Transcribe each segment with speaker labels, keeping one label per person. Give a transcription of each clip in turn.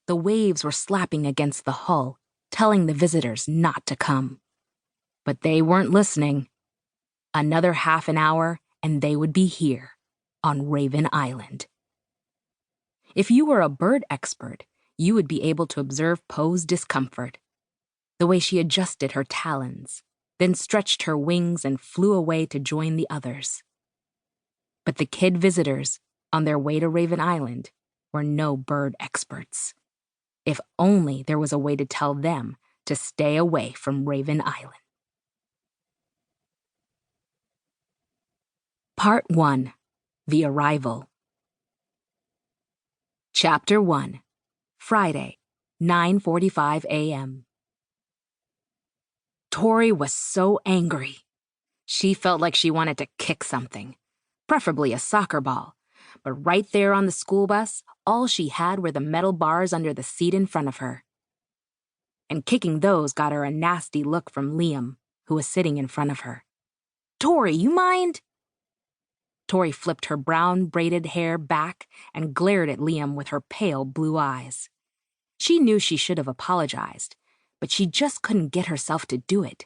Speaker 1: The waves were slapping against the hull, telling the visitors not to come. But they weren't listening. Another half an hour, and they would be here, on Raven Island. If you were a bird expert, you would be able to observe Poe's discomfort. The way she adjusted her talons, then stretched her wings and flew away to join the others. But the kid visitors, on their way to Raven Island, were no bird experts. If only there was a way to tell them to stay away from Raven Island. Part 1. The Arrival. Chapter 1. Friday, 9:45 a.m. Tori was so angry. She felt like she wanted to kick something, preferably a soccer ball, but right there on the school bus, all she had were the metal bars under the seat in front of her. And kicking those got her a nasty look from Liam, who was sitting in front of her. "Tori, you mind?" Tori flipped her brown braided hair back and glared at Liam with her pale blue eyes. She knew she should have apologized, but she just couldn't get herself to do it.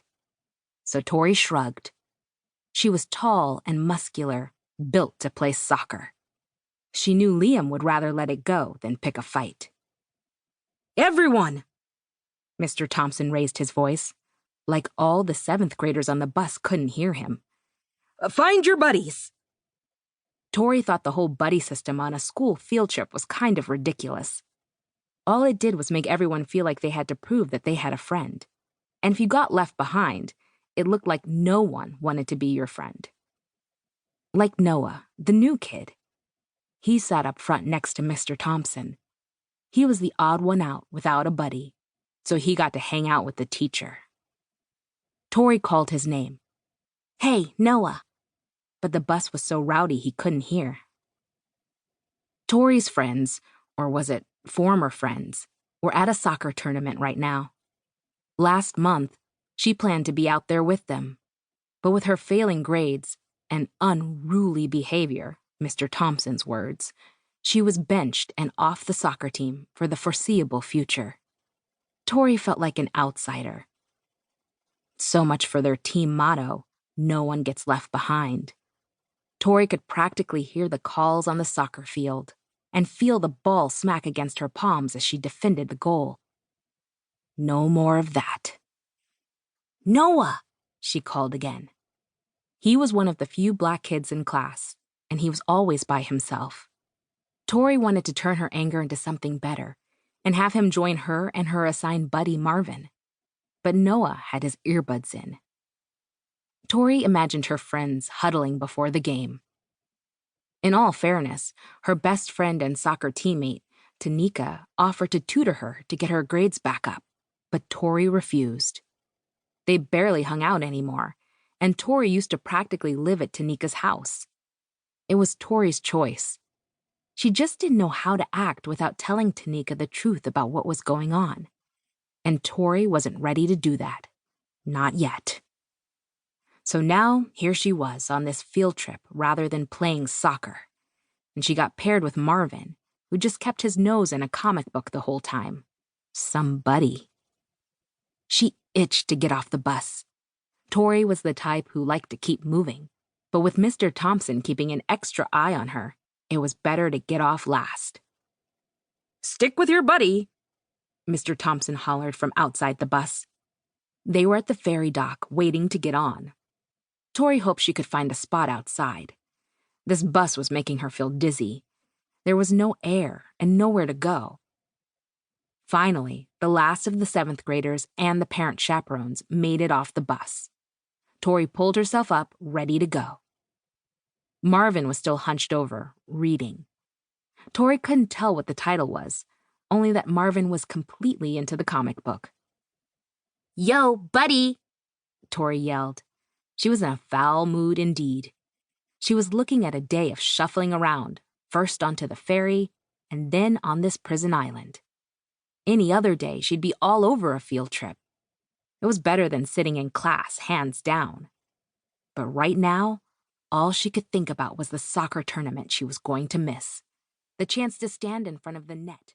Speaker 1: So Tori shrugged. She was tall and muscular, built to play soccer. She knew Liam would rather let it go than pick a fight. "Everyone!" Mr. Thompson raised his voice. Like all the 7th graders on the bus couldn't hear him. "Find your buddies!" Tori thought the whole buddy system on a school field trip was kind of ridiculous. All it did was make everyone feel like they had to prove that they had a friend. And if you got left behind, it looked like no one wanted to be your friend. Like Noah, the new kid. He sat up front next to Mr. Thompson. He was the odd one out without a buddy, so he got to hang out with the teacher. Tori called his name. "Hey, Noah." But the bus was so rowdy he couldn't hear. Tori's friends, or was it former friends, were at a soccer tournament right now. Last month, she planned to be out there with them. But with her failing grades and unruly behavior, Mr. Thompson's words, she was benched and off the soccer team for the foreseeable future. Tori felt like an outsider. So much for their team motto, "No one gets left behind." Tori could practically hear the calls on the soccer field and feel the ball smack against her palms as she defended the goal. No more of that. "Noah!" she called again. He was one of the few black kids in class, and he was always by himself. Tori wanted to turn her anger into something better and have him join her and her assigned buddy Marvin. But Noah had his earbuds in. Tori imagined her friends huddling before the game. In all fairness, her best friend and soccer teammate, Tanika, offered to tutor her to get her grades back up, but Tori refused. They barely hung out anymore, and Tori used to practically live at Tanika's house. It was Tori's choice. She just didn't know how to act without telling Tanika the truth about what was going on. And Tori wasn't ready to do that. Not yet. So now, here she was on this field trip rather than playing soccer. And she got paired with Marvin, who just kept his nose in a comic book the whole time. Somebody. She itched to get off the bus. Tori was the type who liked to keep moving, but with Mr. Thompson keeping an extra eye on her, it was better to get off last. "Stick with your buddy," Mr. Thompson hollered from outside the bus. They were at the ferry dock, waiting to get on. Tori hoped she could find a spot outside. This bus was making her feel dizzy. There was no air and nowhere to go. Finally, the last of the 7th graders and the parent chaperones made it off the bus. Tori pulled herself up, ready to go. Marvin was still hunched over, reading. Tori couldn't tell what the title was, only that Marvin was completely into the comic book. "Yo, buddy!" Tori yelled. She was in a foul mood indeed. She was looking at a day of shuffling around, first onto the ferry, and then on this prison island. Any other day, she'd be all over a field trip. It was better than sitting in class, hands down. But right now, all she could think about was the soccer tournament she was going to miss, the chance to stand in front of the net.